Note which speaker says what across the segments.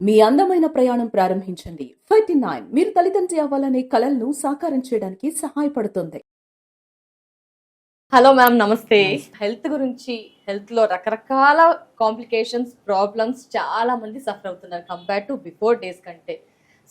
Speaker 1: మీ అందమైన ప్రయాణం ప్రారంభించండి. 39 మీరు తల్లిదండ్రి అవ్వాలనే కలలను సాకారం చేయడానికి సహాయపడుతుంది.
Speaker 2: హలో మ్యామ్, నమస్తే. హెల్త్ గురించి, హెల్త్ లో రకరకాల కాంప్లికేషన్స్, ప్రాబ్లమ్స్ చాలా మంది సఫర్ అవుతున్నారు కంపేర్ టు బిఫోర్ డేస్ కంటే.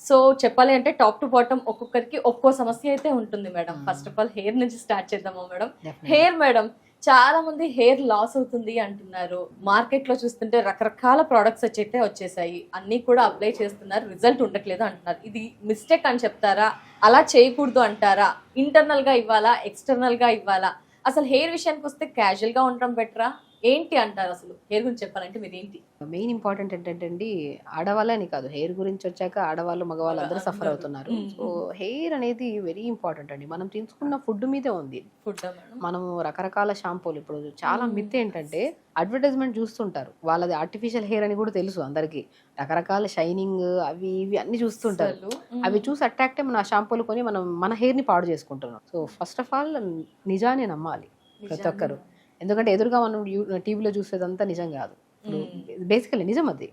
Speaker 2: సో చెప్పాలి అంటే టాప్ టు బాటమ్ ఒక్కొక్కరికి ఒక్కో సమస్య అయితే ఉంటుంది madam. First of all hair నుంచి స్టార్ట్ చేద్దామా మేడం? హెయిర్ మేడం, చాలా మంది హెయిర్ లాస్ అవుతుంది అంటున్నారు. మార్కెట్ లో చూస్తుంటే రకరకాల ప్రోడక్ట్స్ అయితే వచ్చేసాయి, అన్ని కూడా అప్లై చేస్తున్నారు, రిజల్ట్ ఉండట్లేదు అంటున్నారు. ఇది మిస్టేక్ అని చెప్తారా? అలా చేయకూడదు అంటారా? ఇంటర్నల్ గా ఇవ్వాలా, ఎక్స్టర్నల్ గా ఇవ్వాలా? అసలు హెయిర్ విషయానికి వస్తే క్యాజువల్ గా ఉండడం బెటరా? ఏంటి అంటారు? అసలు హెయిర్ గురించి చెప్పాలంటే మీరు ఏంటి?
Speaker 3: మెయిన్ ఇంపార్టెంట్ ఏంటంటే అండి, ఆడవాళ్ళని కాదు, హెయిర్ గురించి వచ్చాక ఆడవాళ్ళు మగవాళ్ళు అందరూ సఫర్ అవుతున్నారు. సో హెయిర్ అనేది వెరీ ఇంపార్టెంట్ అండి. మనం తీసుకున్న ఫుడ్ మీదే ఉంది.
Speaker 2: ఫుడ్
Speaker 3: మనము రకరకాల షాంపూలు, ఇప్పుడు చాలా మిత్ ఏంటంటే అడ్వర్టైజ్మెంట్ చూస్తుంటారు, వాళ్ళది ఆర్టిఫిషియల్ హెయిర్ అని కూడా తెలుసు అందరికి. రకరకాల షైనింగ్ అవి ఇవి అన్ని చూస్తుంటారు. అవి చూసి అట్రాక్ట్ అయ్యి మన షాంపూలు కొని మనం మన హెయిర్ ని పాడు చేసుకుంటున్నాం. సో ఫస్ట్ ఆఫ్ ఆల్ నిజాన్ని నమ్మాలి ప్రతి ఒక్కరు. ఎందుకంటే ఎదురుగా మనం టీవీలో చూసేదంతా నిజం కాదు. బేసికలీ నిజం అది.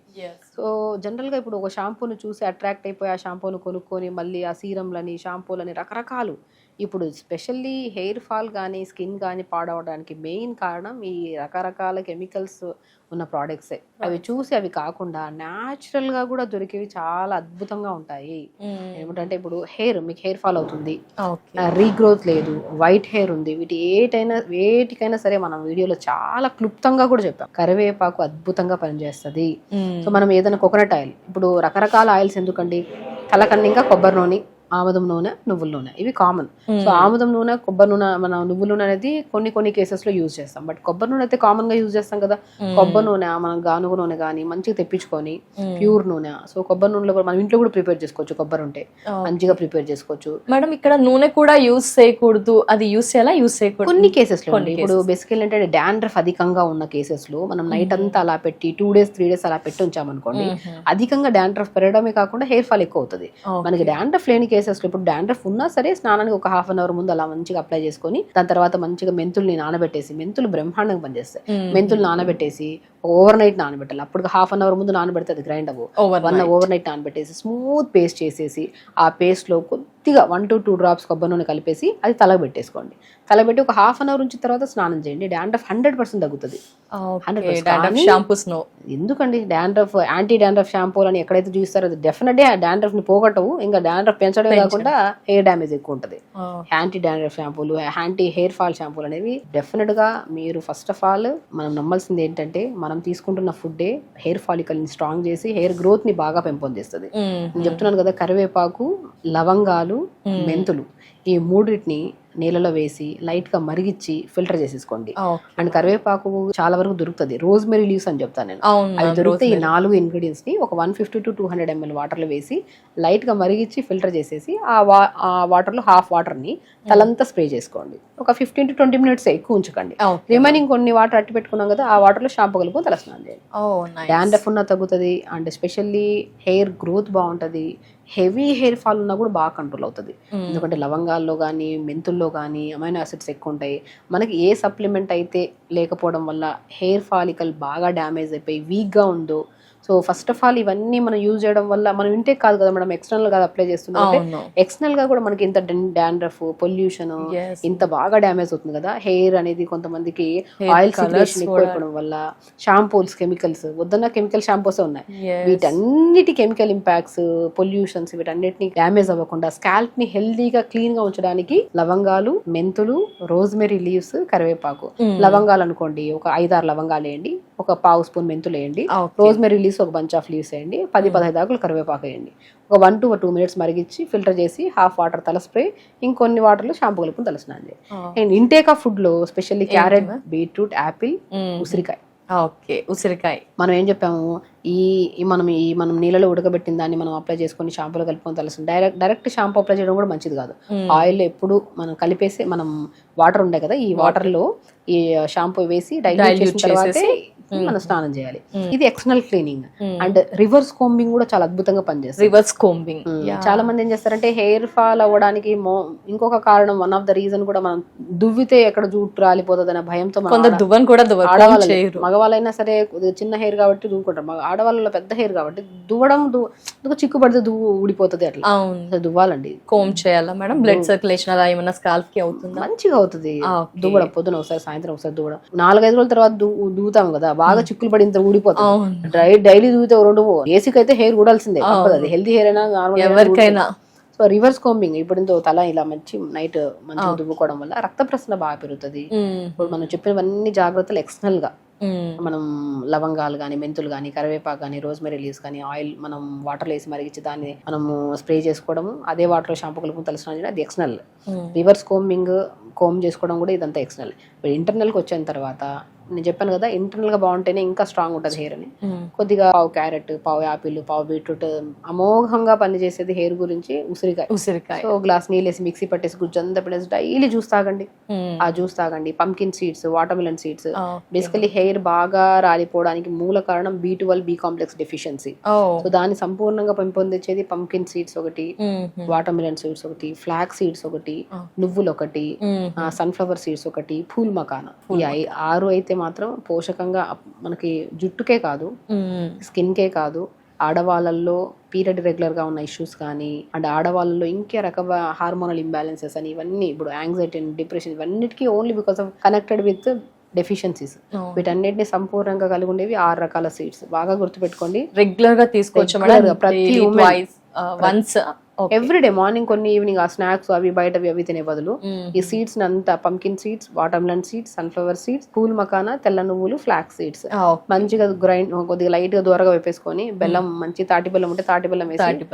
Speaker 3: సో జనరల్గా ఇప్పుడు ఒక షాంపూను చూసి అట్రాక్ట్ అయిపోయి ఆ షాంపూను కొనుక్కొని మళ్ళీ ఆ సీరంలని, షాంపూలని రకరకాలు. ఇప్పుడు స్పెషల్లీ హెయిర్ ఫాల్ కానీ స్కిన్ కానీ పాడవడానికి మెయిన్ కారణం ఈ రకరకాల కెమికల్స్ ఉన్న ప్రోడక్ట్సే. అవి చూసి అవి కాకుండా న్యాచురల్గా కూడా దొరికేవి చాలా అద్భుతంగా ఉంటాయి. ఏమిటంటే ఇప్పుడు మీకు హెయిర్ ఫాల్ అవుతుంది, రీగ్రోత్ లేదు, వైట్ హెయిర్ ఉంది, వేటికైనా సరే మనం వీడియోలో చాలా క్లుప్తంగా కూడా చెప్పాం. కరివేపాకు అద్భుతంగా పనిచేస్తుంది. సో మనం ఏదైనా కోకోనట్ ఆయిల్, ఇప్పుడు రకరకాల ఆయిల్స్ ఎందుకండి, తలకన్నింగా కొబ్బరి నూనె, ఆముదం నూనె, నువ్వుల నూనె, ఇవి కామన్. సో ఆముదం నూనె, కొబ్బరి నూనె, మన నువ్వుల నూనె అనేది కొన్ని కేసెస్ లో యూజ్ చేస్తాం. బట్ కొబ్బరి నూనె అయితే కామన్ గా యూజ్ చేస్తాం కదా. కొబ్బరి నూనె మనం గానుగ నూనె కానీ మంచిగా తెప్పించుకొని ప్యూర్ నూనె. సో కొబ్బరి నూనెలో కూడా మనం ఇంట్లో కూడా ప్రిపేర్ చేసుకోవచ్చు. కొబ్బరి ఉంటే మంచిగా ప్రిపేర్ చేసుకోవచ్చు.
Speaker 2: మేడం ఇక్కడ నూనె కూడా యూజ్ చేయకూడదు, అది యూజ్ చేయాలా, యూజ్ చేయకూడదు
Speaker 3: కొన్ని కేసెస్ లో. ఇప్పుడు బేసికల్ ఏంటంటే డాండ్రఫ్ అధికంగా ఉన్న కేసెస్ లో మనం నైట్ అంతా అలా పెట్టి 2 days 3 days అలా పెట్టి ఉంచామనుకోండి, అధికంగా డాండ్రఫ్ పెరగడమే కాకుండా హెయిర్ ఫాల్ ఎక్కువ అవుతుంది. మనకి డాండ్రఫ్ లేని కేసెస్ లో, ఇప్పుడు డాండ్రఫ్ ఉన్నా సరే స్నానానికి ఒక 1/2 hour ముందు అలా మంచిగా అప్లై చేసుకొని దాని తర్వాత మంచిగా మెంతుల్ని నానబెట్టేసి, మెంతులు బ్రహ్మాండంగా పనిచేస్తాయి. మెంతులు నానబెట్టేసి ఓవర్ నైట్ నానబెట్టాలి. అప్పుడు 1/2 hour ముందు నానబెడితే అది గ్రైండ్ అవ్వు. ఓవర్ నైట్ నానబెట్టేసి స్మూత్ పేస్ట్ చేసేసి ఆ పేస్ట్ లో కొద్దిగా 1 to 2 drops కొబ్బరి నూనె కలిపేసి అది తలకు పెట్టేసుకోండి. తలబెట్టి ఒక 1/2 hour ఉంచిన తర్వాత స్నానం చేయండి. డాండ్రఫ్ 100% తగ్గుతుంది.
Speaker 2: 100%.
Speaker 3: ఎందుకండి డాండ్రఫ్, యాంటీ డాండ్రఫ్ షాంపూలు అని ఎక్కడైతే చూస్తారో అది డెఫినెట్ గా డాండ్రఫ్ ని పోగొట్టవు, ఇంకా డాండ్రఫ్ పెంచడమే కాకుండా హెయిర్ డ్యామేజ్ ఎక్కువ ఉంటుంది. యాంటీ డాండ్రఫ్ షాంపూలు, యాంటీ హెయిర్ ఫాల్ షాంపూలు అనేవి డెఫినెట్ గా మీరు ఫస్ట్ ఆఫ్ ఆల్ మనం నమ్మాల్సింది ఏంటంటే, మనం తీసుకుంటున్న ఫుడ్డే హెయిర్ ఫాలికల్ ని స్ట్రాంగ్ చేసి హెయిర్ గ్రోత్ ని బాగా పెంపొందిస్తుంది. నేను చెప్తున్నాను కదా, కరివేపాకు, లవంగాలు, మెంతులు, ఈ మూడింటిని నీళ్ళలో వేసి లైట్ గా మరిగించి ఫిల్టర్ చేసేసుకోండి. అండ్ కరివేపాకు చాలా వరకు దొరుకుతుంది. రోజ్మెరీ లీవ్స్ అని చెప్తాను నేను, అవి దొరికితే ఈ 4 ingredients ని ఒక 150 to 200 ml వాటర్ లో వేసి లైట్ గా మరిగించి ఫిల్టర్ చేసేసి ఆ వాటర్ లో హాఫ్ వాటర్ ని తలంతా స్ప్రే చేసుకోండి. ఒక 15 to 20 minutes ఎక్కువ ఉంచకండి. రిమైనింగ్ కొన్ని వాటర్ అట్టి పెట్టుకున్నాం కదా, ఆ వాటర్ లో షాంపూ కలుపుకొని తలస్నానం చేయండి. డాండ్రఫ్ ఉన్న తగ్గుతుంది. అండ్ ఎస్పెషల్లీ హెయిర్ గ్రోత్ బాగుంటది. హెవీ హెయిర్ ఫాల్ ఉన్నా కూడా బాగా కంట్రోల్ అవుతుంది. ఎందుకంటే లవంగాల్లో కానీ మెంతుల్లో కానీ అమైనో యాసిడ్స్ ఎక్కువ ఉంటాయి. మనకి ఏ సప్లిమెంట్ అయితే లేకపోవడం వల్ల హెయిర్ ఫాలికల్ బాగా డ్యామేజ్ అయిపోయి వీక్గా ఉందో, సో ఫస్ట్ ఆఫ్ ఆల్ ఇవన్నీ మనం యూజ్ చేయడం వల్ల మనం ఇంటే కాదు కదా మేడం, ఎక్స్టర్నల్ గా అప్లై చేస్తున్నాం. ఎక్స్టర్నల్ గా కూడా మనకి ఇంత డాండ్రఫ్, పొల్యూషన్ ఇంత బాగా డ్యామేజ్ అవుతుంది కదా. హెయిర్ అనేది కొంతమందికి ఆయిల్ సిక్రేషన్ ఎక్కువ వల్ల, షాంపూస్ కెమికల్స్, వద్దన్న కెమికల్ షాంపూస్ ఉన్నాయి, వీటన్నిటి కెమికల్ ఇంపాక్ట్స్, పొల్యూషన్స్, వీటన్నిటిని డ్యామేజ్ అవ్వకుండా స్కాల్ప్ ని హెల్దీగా క్లీన్ గా ఉంచడానికి లవంగాలు, మెంతులు, రోజ్మెరీ లీవ్స్, కరివేపాకు. లవంగాలు అనుకోండి ఒక 5-6 లవంగాలు వేయండి, ఒక 1/2 spoon మెంతులు వేయండి, రోజ్మెరీ లీవ్స్ ఒక బంచ్ ఆఫ్ లీవ్స్ వేయండి, 10-15 ఆకులు కరివేపాకు వేయండి. ఒక 1 to 2 minutes మరిగించి ఫిల్టర్ చేసి హాఫ్ వాటర్ తల స్ప్రే, ఇంకొన్ని వాటర్లో షాంపూ కలుపుకొని తలస్నానం చేయండి. అండ్ ఇంటేక్ ఆఫ్ ఫుడ్ లో స్పెషల్లీ క్యారెట్, బీట్రూట్, యాపిల్, ఉసిరికాయ.
Speaker 2: ఉసిరికాయ
Speaker 3: మనం ఏం చెప్పాము, మనం నీళ్ళలో ఉడకబెట్టిన దాన్ని మనం అప్లై చేసుకొని షాంపూలో కలుపుకొని తలస్తుంది. డైరెక్ట్ షాంపూ అప్లై చేయడం కూడా మంచిది కాదు. ఆయిల్ ఎప్పుడు మనం కలిపేసి, మనం వాటర్ ఉండే కదా, ఈ వాటర్ లో ఈ షాంపూ వేసి డైల్యూట్ చేసిన తర్వాతే మనం స్నానం చేయాలి. ఇది external cleaning. And reverse combing కూడా చాలా అద్భుతంగా పనిచేస్తుంది.
Speaker 2: రివర్స్ కోంబింగ్
Speaker 3: చాలా మంది ఏం చేస్తారంటే, హెయిర్ ఫాల్ అవ్వడానికి ఇంకొక కారణం, వన్ ఆఫ్ ద రీజన్ కూడా, మనం దువ్వితే ఎక్కడ జుట్టు రాలిపోతుంది అనే భయంతో
Speaker 2: దువ్వను కూడా
Speaker 3: మగవాళ్ళైనా సరే చిన్న హెయిర్ కాబట్టి దువ్వుకుంటారు. ఆడవాళ్ళలో పెద్ద హెయిర్ కాబట్టి దువ్వడం చిక్కు పడితే ఊడిపోతుంది అట్లా.
Speaker 2: అవును,
Speaker 3: అసలు దువ్వాలండి.
Speaker 2: కోమ్ చేయాలా మేడం? బ్లడ్ సర్క్యులేషన్ అలా ఏమన్నా స్కాల్ఫ్ కి అవుతుందా?
Speaker 3: మంచిగా అవుతుంది దువ్వడం. పొద్దున ఒకసారి, సాయంత్రం ఒకసారి దువ్వడం. 4-5 రోజుల తర్వాత దువ్వుతాం కదా, బాగా చిక్కులు పడి ఇంత ఊడిపోతుంది. డైలీ దువ్వుతే 2 ఏసీకి అయితే హెయిర్ ఊడాల్సిందే, అది హెల్తీ హెయిర్ అయినా నార్మల్
Speaker 2: ఎవరికైనా.
Speaker 3: సో రివర్స్ కోంబింగ్ ఇప్పుడు తల ఇలా నైట్ మంచిగా దువ్వుకోవడం వల్ల రక్త ప్రసరణ బాగా పెరుగుతుంది. ఇప్పుడు మనం చెప్పినవన్నీ జాగ్రత్తలు ఎక్స్టర్నల్ గా మనం లవంగాలు కానీ, మెంతులు కానీ, కరివేపాకు కానీ, రోజ్మెరీ లీవ్స్ కానీ, ఆయిల్ మనం వాటర్లో వేసి మరిగించి దాన్ని మనము స్ప్రే చేసుకోవడము, అదే వాటర్లో షాంపూ కలుపుకొని తలస్నానం చేయడం, అది ఎక్స్టర్నల్. రివర్స్ కోమ్ చేసుకోవడం కూడా ఇదంతా ఎక్స్టర్నల్. ఇంటర్నల్కి వచ్చిన తర్వాత నేను చెప్పాను కదా, ఇంటర్నల్ గా బాగుంటేనే ఇంకా స్ట్రాంగ్ ఉంటుంది హెయిర్ అని. కొద్దిగా పావు క్యారెట్, పావు యాపిల్, పావు బీట్రూట్ అమోఘంగా పనిచేసేది హెయిర్ గురించి ఉసిరికాయ. సో గ్లాస్ నీళ్ళు వేసి మిక్సీ పట్టేసి గుజ్జంతా పెట్టేసి డైలీ జ్యూస్ తాగండి. ఆ జ్యూస్ తాగండి. Pumpkin seeds, water melon seeds. Basically hair బాగా రాలిపోవడానికి మూల కారణం B12, B complex deficiency. So దాన్ని సంపూర్ణంగా పెంపొందించేది పంకిన్ సీడ్స్ ఒకటి, వాటర్ మిలన్ సీడ్స్ ఒకటి, ఫ్లాక్ సీడ్స్ ఒకటి, నువ్వులు ఒకటి, సన్ఫ్లవర్ సీడ్స్ ఒకటి, పూల్ మకానా. ఈ 6 అయితే మాత్రం పోషకంగా మనకి జుట్టుకే కాదు, స్కిన్ కే కాదు, ఆడవాళ్ళల్లో పీరియడ్ రెగ్యులర్ గా ఉన్న ఇష్యూస్ కానీ, అండ్ ఆడవాళ్ళలో ఇంకే రకమైన హార్మోనల్ ఇంబ్యాలెన్సెస్ అని, ఇవన్నీ ఇప్పుడు యాంగ్జైటీ, డిప్రెషన్, ఇవన్నిటికీ only because of connected with deficiencies. వీటన్నిటిని సంపూర్ణంగా కలిగి ఉండేవి 6 రకాల సీడ్స్. బాగా గుర్తుపెట్టుకోండి,
Speaker 2: రెగ్యులర్ గా తీసుకోవచ్చు
Speaker 3: ప్రతి
Speaker 2: వన్స్
Speaker 3: ఎవ్రీడే మార్నింగ్ కొన్ని, ఈవినింగ్ ఆ స్నాక్స్ అవి బయటవి అవి తినే బదులు ఈ సీడ్స్ అంతా pumpkin seeds, water melon seeds, sunflower seeds, pool makhana, తెల్ల నువ్వులు, ఫ్లాక్ సీడ్స్ మంచిగా గ్రైండ్, కొద్దిగా లైట్ గా దూరగా వేపేసుకొని, బెల్లం, మంచి తాటి బెల్లం ఉంటే తాటి బెల్లం వేసి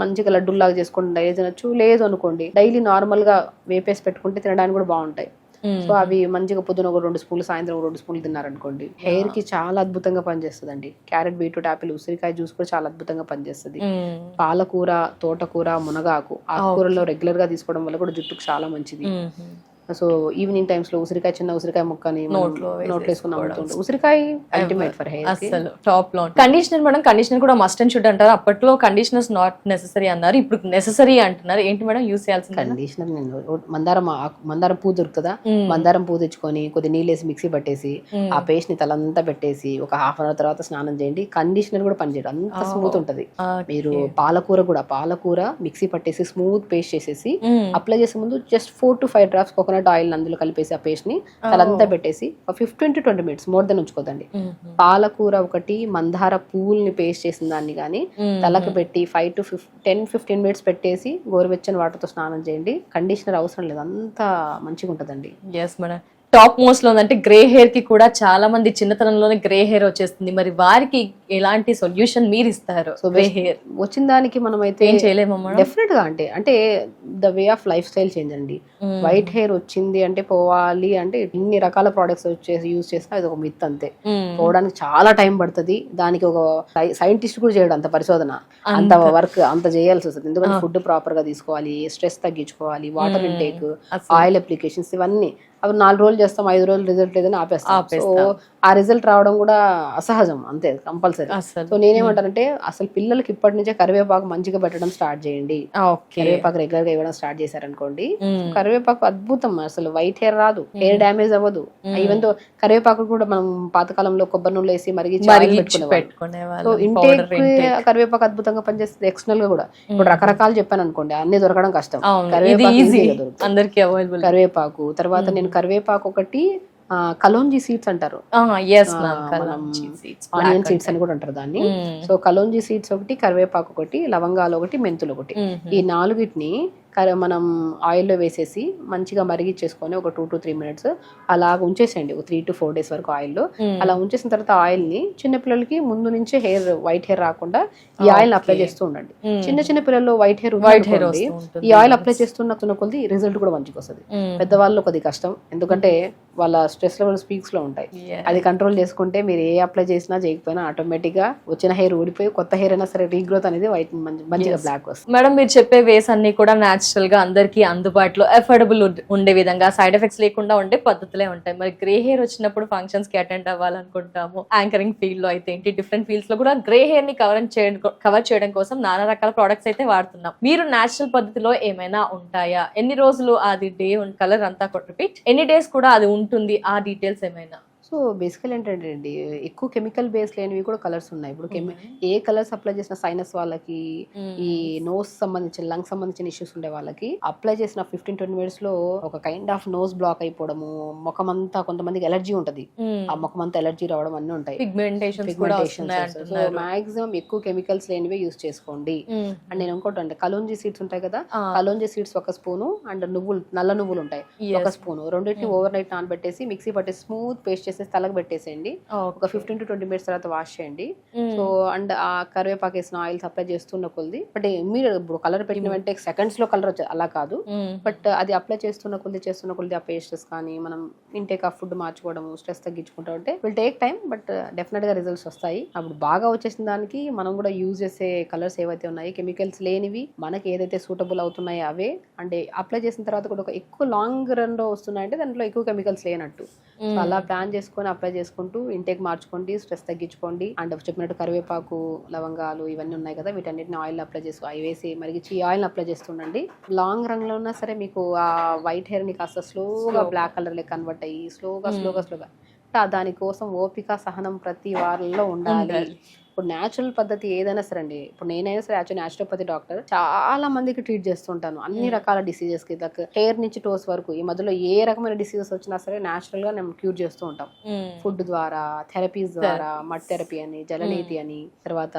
Speaker 3: మంచిగా లడ్డూలాగా చేసుకొని డైలీ తినొచ్చు. లేదు అనుకోండి డైలీ నార్మల్ గా వేపేసి పెట్టుకుంటే తినడానికి కూడా బాగుంటాయి. సో అవి మంచిగా పొద్దున ఒక 2 స్పూన్లు, సాయంత్రం 2 స్పూన్లు తిన్నారనుకోండి, హెయిర్ కి చాలా అద్భుతంగా పనిచేస్తుంది అండి. క్యారెట్, బీట్రూట్, యాపిల్, ఉసిరికాయ జ్యూస్ కూడా చాలా అద్భుతంగా పనిచేస్తుంది. పాలకూర, తోటకూర, మునగాకు, ఆకుకూరలో రెగ్యులర్ గా తీసుకోవడం వల్ల కూడా జుట్టుకు చాలా మంచిది. సో ఈవినింగ్ టైమ్స్ లో ఉసిరికాయ, చిన్న ఉసిరికాయ ముక్కని నోట్లో వేసుకున్నాం. ఉసిరికాయ అల్టిమేట్ ఫర్ హెయిర్.
Speaker 2: అసలు టాప్ లో. కండిషనర్ మేడం, కండిషనర్ కూడా మస్ట్ అండ్ షుడ్ అంటారు. అప్పట్లో కండిషనర్స్ నాట్ నెసెసరీ అన్నారు, ఇప్పుడు నెసెసరీ అంటున్నారు. ఏంటి మేడం యూస్ చేయాల్సింది? కండిషనర్
Speaker 3: మందారం పువ్వు దొరుకుతుందా, మందారం పువ్వు తెచ్చుకొని కొద్ది నీళ్ళు వేసి మిక్సీ పట్టేసి ఆ పేస్ట్ ని తలంతా పెట్టేసి ఒక హాఫ్ అన్ అవర్ తర్వాత స్నానం చేయండి. కండిషనర్ కూడా పనిచేయడం అంత స్మూత్ ఉంటది. మీరు పాలకూర మిక్సీ పట్టేసి స్మూత్ పేస్ట్ చేసేసి అప్లై చేసే ముందు just 4 to 5 drops coconut oil అందులో కలిపేసి ఆ పేస్ట్ ని తలంతా పెట్టేసి 15 to 20 minutes మోర్ దెన్ ఉంచుకోదండి. పాలకూర ఒకటి, మందార పూల్ని పేస్ట్ చేసిన దాన్ని కానీ తలకు పెట్టి 5 to 10-15 minutes పెట్టేసి గోరువెచ్చని వాటర్ తో స్నానం చేయండి. కండిషనర్ అవసరం లేదు, అంత మంచిగా ఉంటదండి.
Speaker 2: Yes madam. టాప్ మోస్ట్ లో ఉందంటే గ్రే హెయిర్ కి కూడా చాలా మంది చిన్నతనంలోనే గ్రే హెయిర్ వచ్చేస్తుంది. మరి వారికి ఎలాంటి సొల్యూషన్ మీరు ఇస్తారు? సో గ్రే హెయిర్ వచ్చిన దానికి మనం అయితే ఏం చేయలేమమ్మా. డెఫినెట్ గా అంటే the way of life style change అండి. వైట్ హెయిర్ వచ్చింది అంటే పోవాలి అంటే ఇన్ని రకాల ప్రొడక్ట్స్ వచ్చేసి యూజ్ చేస్తే అది ఒక మిత్ అంతే. పోవడానికి చాలా టైం పడుతుంది. దానికి ఒక సైంటిస్ట్ కూడా చేయడం అంత పరిశోధన, అంత వర్క్ అంత చేయాల్సి వస్తుంది. ఎందుకంటే ఫుడ్ ప్రాపర్ గా తీసుకోవాలి, స్ట్రెస్ తగ్గించుకోవాలి, వాటర్ ఇంటేక్, ఆయిల్ అప్లికేషన్స్, ఇవన్నీ. అవి 4 రోజులు చేస్తాం, 5 రోజులు రిజల్ట్ లేదని ఆపేస్తాం. సో ఆ రిజల్ట్ రావడం కూడా అసహజం, అంతే కంపల్సరీ. సో నేనేమంటానంటే అసలు పిల్లలకి ఇప్పటి నుంచే కరివేపాకు మంచిగా పెట్టడం స్టార్ట్ చేయండి. కరివేపాకు రెగ్యులర్ గా ఇవ్వడం స్టార్ట్ చేశారనుకోండి, కరివేపాకు అద్భుతం. అసలు వైట్ హెయిర్ రాదు, హెయిర్ డ్యామేజ్ అవ్వదు. ఈవెన్ తో కరివేపాకు కూడా మనం పాతకాలంలో కొబ్బరి నూనె వేసి మరిగించి పెట్టుకునేవాళ్ళం. సో ఇంటేక్ కరివేపాకు అద్భుతంగా పనిచేస్తుంది. ఎక్స్టర్నల్ గా కూడా ఇప్పుడు రకరకాలు చెప్పాను అనుకోండి, అన్ని దొరకడం కష్టం. కరివేపాకు తర్వాత నేను కరివేపాకు ఒకటి, కలోంజీ సీడ్స్ అంటారు, ఆనియన్ సీడ్స్ అని కూడా అంటారు దాన్ని. సో కలోంజీ సీడ్స్ ఒకటి, కరివేపాకు ఒకటి, లవంగాలు ఒకటి, మెంతులు ఒకటి, ఈ 4టిని మనం ఆయిల్లో వేసేసి మంచిగా మరిగించేసుకొని ఒక 2 to 3 minutes అలా ఉంచేసేయండి. ఒక 3 to 4 days వరకు ఆయిల్లో. అలా ఉంచేసిన తర్వాత ఆయిల్ ని చిన్నపిల్లలకి ముందు నుంచే వైట్ హెయిర్ రాకుండా ఈ ఆయిల్ అప్లై చేస్తూ ఉండండి. చిన్న పిల్లల్లో వైట్ హెయిర్ ఈ ఆయిల్ అప్లై చేస్తున్న కొద్ది రిజల్ట్ కూడా మంచిగా వస్తుంది. పెద్దవాళ్ళు కొద్ది కష్టం, ఎందుకంటే వాళ్ళ స్ట్రెస్ లెవెల్స్ పీక్స్ లో ఉంటాయి. అది కంట్రోల్ చేసుకుంటే మీరు ఏ అప్లై చేసినా చేయకపోయినా ఆటోమేటిక్ గా వచ్చిన హెయిర్ ఊడిపోయి కొత్త హెయిర్ అయినా సరే రీగ్రోత్ అనేది వైట్ మంచిగా బ్లాక్ వస్తుంది. మేడం మీరు చెప్పే వేస్ అన్ని కూడా న్యాచురల్ గా అందరికి అందుబాటులో అఫోర్డబుల్ ఉండే విధంగా, సైడ్ ఎఫెక్ట్స్ లేకుండా ఉండే పద్ధతులే ఉంటాయి. మరి గ్రే హెయిర్ వచ్చినప్పుడు ఫంక్షన్స్ కి అటెండ్ అవ్వాలనుకుంటాము, యాంకరింగ్ ఫీల్డ్ లో అయితే ఏంటి, డిఫరెంట్ ఫీల్డ్స్ లో కూడా గ్రే హెయిర్ ని కవర్ చేయడం కోసం నానా రకాల ప్రొడక్ట్స్ అయితే వాడుతున్నాం. మీరు న్యాచురల్ పద్ధతిలో ఏమైనా ఉంటాయా? ఎన్ని రోజులు అది డే కలర్ అంతా రిపీట్, ఎన్ని డేస్ కూడా అది ఉంటుంది, ఆ డీటెయిల్స్ ఏమైనా?
Speaker 3: సో బేసికల్ ఏంటంటే అండి, ఎక్కువ కెమికల్ బేస్ లేనివి కూడా కలర్స్ ఉన్నాయి. ఇప్పుడు ఏ కలర్స్ అప్లై చేసిన సైనస్ వాళ్ళకి, ఈ నోస్ సంబంధించిన లంగ్ సంబంధించిన ఇష్యూస్ ఉండే వాళ్ళకి అప్లై చేసిన 15-20 మినిట్స్ లో ఒక కైండ్ ఆఫ్ నోస్ బ్లాక్ అయిపోవడము, ముఖం అంతా కొంతమందికి ఎలర్జీ ఉంటది, ఆ ముఖం అంతా ఎలర్జీ రావడం అన్ని ఉంటాయి. సో మాక్సిమం ఎక్కువ కెమికల్స్ లేనివే యూస్ చేసుకోండి. అండ్ నేను ఇంకోటి అంటే కలోంజీ సీడ్స్ ఉంటాయి కదా, కలోంజీ సీడ్స్ ఒక స్పూను, అండ్ నువ్వులు, నల్ల నువ్వులు ఉంటాయి ఒక స్పూను, రెండింటిని ఓవర్ నైట్ నానబెట్టేసి మిక్సీ పట్టేసి స్మూత్ పేస్ట్ చేసి తలకు పెట్టేసేయండి. ఒక 15-20 మినిట్స్ తర్వాత వాష్ చేయండి. సో అండ్ ఆ కరివేపాకు వేసిన ఆయిల్స్ అప్లై చేస్తున్న కొద్ది, బట్ మీరు ఇప్పుడు కలర్ పెట్టిన వెంటనే సెకండ్స్ లో కలర్ వచ్చేది అలా కాదు, బట్ అది అప్లై చేస్తున్న కొద్ది ఆ పేస్టెస్ కానీ మనం ఇంటేక్ ఆఫ్ ఫుడ్ మార్చుకోవడము, స్ట్రెస్ తగ్గించుకుంటా ఉంటే will take time, but definite గా రిజల్ట్స్ వస్తాయి. అప్పుడు బాగా వచ్చేసిన దానికి మనం కూడా యూజ్ చేసే కలర్స్ ఏవైతే ఉన్నాయి కెమికల్స్ లేనివి, మనకి ఏదైతే సూటబుల్ అవుతున్నాయో అవే, అంటే అప్లై చేసిన తర్వాత కూడా ఒక ఎక్కువ లాంగ్ రన్ లో వస్తున్నాయంటే దాంట్లో ఎక్కువ కెమికల్స్ లేనట్టు. సో అలా ప్లాన్ చేసుకొని అప్లై చేసుకుంటూ ఇంటేక్ మార్చుకోండి, స్ట్రెస్ తగ్గించుకోండి. అండ్ చెప్పినట్టు కరివేపాకు, లవంగాలు ఇవన్నీ ఉన్నాయి కదా, వీటన్నిటిని ఆయిల్ అప్లై చేసుకో, అవి వేసి మరిగించి ఆయిల్ అప్లై చేస్తుండండి. లాంగ్ రన్ లో ఉన్నా సరే మీకు ఆ వైట్ హెయిర్ ని కాస్త స్లోగా బ్లాక్ కలర్ లెక్క కన్వర్ట్ అయ్యి స్లోగా దానికోసం ఓపిక, సహనం ప్రతి వారంలో ఉండాలి. ఇప్పుడు న్యాచురల్ పద్ధతి ఏదైనా సరే అండి, ఇప్పుడు నేనైనా సరే యాక్చువల్ న్యాచురోపతి డాక్టర్, చాలా మందికి ట్రీట్ చేస్తుంటాను అన్ని రకాల డిసీజెస్ కి, హెయిర్ నుంచి టోస్ వరకు. ఈ మధ్యలో ఏ రకమైన డిసీజెస్ వచ్చినా సరే న్యాచురల్ గా మేము క్యూర్ చేస్తూ ఉంటాం. ఫుడ్ ద్వారా, థెరపీస్ ద్వారా, మడ్ థెరపీ అని, జలనీతి అని, తర్వాత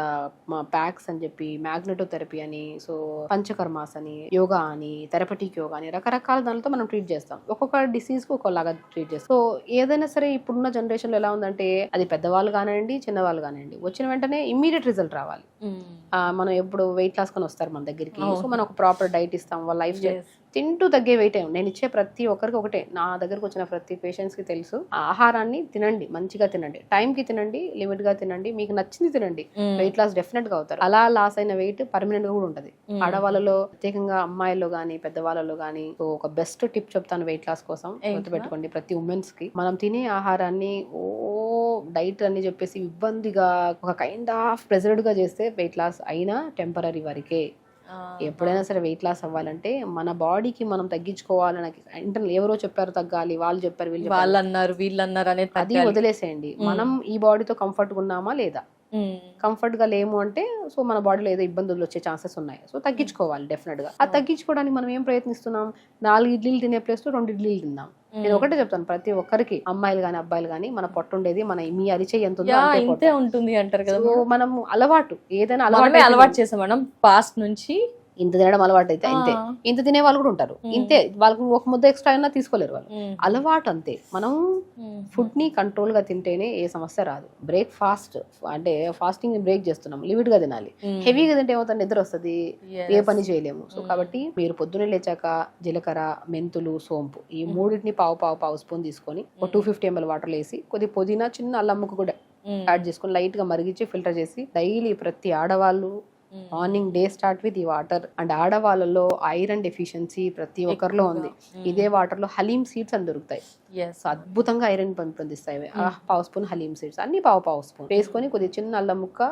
Speaker 3: ప్యాక్స్ అని చెప్పి, మ్యాగ్నెటో థెరపీ అని, సో పంచకర్మాస్ అని, యోగా అని, థెరపటిక్ యోగా అని, రకరకాల దానితో మనం ట్రీట్ చేస్తాం. ఒక్కొక్క డిసీజ్ కు ఒకలాగా ట్రీట్ చేస్తాం. సో ఏదైనా సరే ఇప్పుడున్న జనరేషన్ లో ఎలా ఉందంటే, అది పెద్దవాళ్ళు కానివ్వండి, చిన్నవాళ్ళు కానివ్వండి, వచ్చిన వెంటనే ఇమ్మీడియట్ రిజల్ట్ రావాలి. మనం ఎప్పుడు వెయిట్ లాస్ కొని వస్తారు మన దగ్గరికి, సో మనం ఒక ప్రాపర్ డైట్ ఇస్తాం, వాళ్ళ లైఫ్ తింటూ తగ్గే వెయిట్. నేను ఇచ్చే ప్రతి ఒక్కరికి ఒకటే, నా దగ్గరకు వచ్చిన ప్రతి పేషెంట్స్ కి తెలుసు, ఆహారాన్ని తినండి, మంచిగా తినండి, టైం కి తినండి, లిమిట్ గా తినండి, మీకు నచ్చింది తినండి, వెయిట్ లాస్ డెఫినెట్ గా అవుతారు. అలా లాస్ అయిన వెయిట్ పర్మనెంట్ గా కూడా ఉంటది. ఆడవాళ్ళలో ప్రత్యేకంగా అమ్మాయిల్లో గానీ పెద్దవాళ్ళలో గానీ ఒక బెస్ట్ టిప్ చెప్తాను వెయిట్ లాస్ కోసం, గుర్తుపెట్టుకోండి. ప్రతి ఉమెన్స్ కి మనం తినే ఆహారాన్ని డైట్ అని చెప్పేసి ఇబ్బందిగా ఒక కైండ్ ఆఫ్ ప్రెజర్డ్ గా చేస్తే వెయిట్ లాస్ అయినా టెంపరీ వరకే. ఎప్పుడైనా సరే వెయిట్ లాస్ అవ్వాలంటే మన బాడీకి మనం తగ్గించుకోవాలని, ఇంటర్నల్ ఎవరో చెప్పారు తగ్గాలి, వాళ్ళు చెప్పారు,
Speaker 2: వీళ్ళు అన్నారు అనేది
Speaker 3: అది వదిలేసేయండి. మనం ఈ బాడీతో కంఫర్ట్ గా ఉన్నామా లేదా, కంఫర్ట్ గా లేము అంటే సో మన బాడీలో ఏదో ఇబ్బందులు వచ్చే ఛాన్సెస్ ఉన్నాయి. సో తగ్గించుకోవాలి డెఫినెట్ గా. అది తగ్గించుకోవడానికి మనం ఏం ప్రయత్నిస్తున్నాం, 4 ఇడ్లీలు తినే ప్లేస్ లో 2 ఇడ్లీలు తిందాం. నేను ఒకటే చెప్తాను, ప్రతి ఒక్కరికి, అమ్మాయిలు గానీ అబ్బాయిలు గానీ, మన పొట్ట ఉండేది మన మీ అరిచే ఎంత
Speaker 2: ఉందో ఉంటుంది అంటారు కదా.
Speaker 3: మనం అలవాటు ఏదైనా
Speaker 2: అలవాటు చేసాం మనం పాస్ట్ నుంచి.
Speaker 3: ఇంత తినడం అలవాటు అయితే అంతే, ఇంత తినే వాళ్ళు కూడా ఉంటారు, ఇంతే, వాళ్ళకి ఒక ముద్ద ఎక్స్ట్రా అయినా తీసుకోలేరు వాళ్ళు, అలవాటు అంతే. మనం ఫుడ్ ని కంట్రోల్ గా తింటేనే ఏ సమస్య రాదు. బ్రేక్ఫాస్ట్ అంటే ఫాస్టింగ్ బ్రేక్ చేస్తున్నాం, లిమిట్ గా తినాలి. హెవీగా తింటే ఏమవుతుంది, నిద్ర వస్తుంది, ఏ పని చేయలేము. సో కాబట్టి మీరు పొద్దున్నే లేచాక జీలకర్ర, మెంతులు, సోంపు ఈ మూడింటిని పావు స్పూన్ తీసుకొని ఒక 250 ml వాటర్ వేసి కొద్ది పుదీనా, చిన్న అల్లం ముక్క కూడా యాడ్ చేసుకొని లైట్ గా మరిగించి ఫిల్టర్ చేసి డైలీ ప్రతి ఆడవాళ్ళు మార్నింగ్ డే స్టార్ట్ విత్ ఈ వాటర్. అండ్ ఆడవాళ్ళలో ఐరన్ డెఫిషియన్సీ ప్రతి ఒక్కరిలో ఉంది. ఇదే వాటర్ లో హలీం సీడ్స్ అని దొరుకుతాయి, అద్భుతంగా ఐరన్ పెంపొందిస్తాయి. పావు స్పూన్ హలీం సీడ్స్ అన్ని పావు స్పూన్ వేసుకొని కొద్దిగా చిన్న అల్లం ముక్క,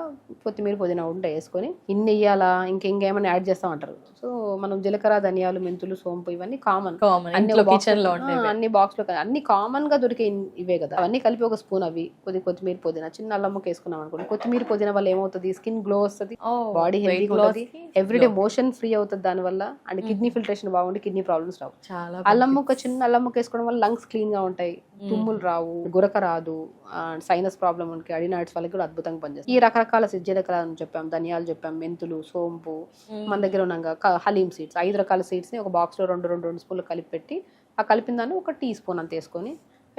Speaker 3: కొత్తిమీర, పుదీనా ఉంటే వేసుకొని ఇన్ని వేయాలా, ఇంకేమైనా యాడ్ చేస్తామంటారు. సో మనం జీలకర్ర, ధనియాలు, మెంతులు, సోంపు ఇవన్నీ కామన్, అన్ని బాక్స్ లో అన్ని కామన్ గా దొరికే ఇవే కదా, అవన్నీ కలిపి ఒక స్పూన్, అవి కొత్తిమీర, పుదీనా, చిన్న అల్లం ముక్క వేసుకున్నాం అనుకోండి. కొత్తిమీర, పుదీనా వల్ల ఏమవుతుంది, స్కిన్ గ్లో వస్తుంది, బాడీ హెల్తీ ఉంటుంది, ఎవ్రీడే మోషన్ ఫ్రీ అవుతుంది దాని వల్ల. అండ్ కిడ్నీ ఫిల్టరేషన్ బాగుండి కిడ్నీ ప్రాబ్లమ్స్ రావు. అల్లం ముక్క, చిన్న అల్లం ముక్క వేసుకోవడం వల్ల లంగ్స్ క్లీన్ గా ఉంటాయి, తుమ్ములు రావు, గురక రాదు, సైనస్ ప్రాబ్లమ్ ఉంటే అడినాయిడ్స్ వాళ్ళకి కూడా అద్భుతంగా పనిచేస్తుంది. ఈ రకరకాల జీలకర్ర చెప్పాం, ధనియాలు చెప్పాం, మెంతులు, సోంపు, మన దగ్గర ఉన్నాక హలీం సీడ్స్, 5 రకాల సీడ్స్ ని ఒక బాక్స్ లో 2 స్పూన్లు కలిపి పెట్టి, ఆ కలిపిన దాన్ని 1 టీ స్పూన్ అంత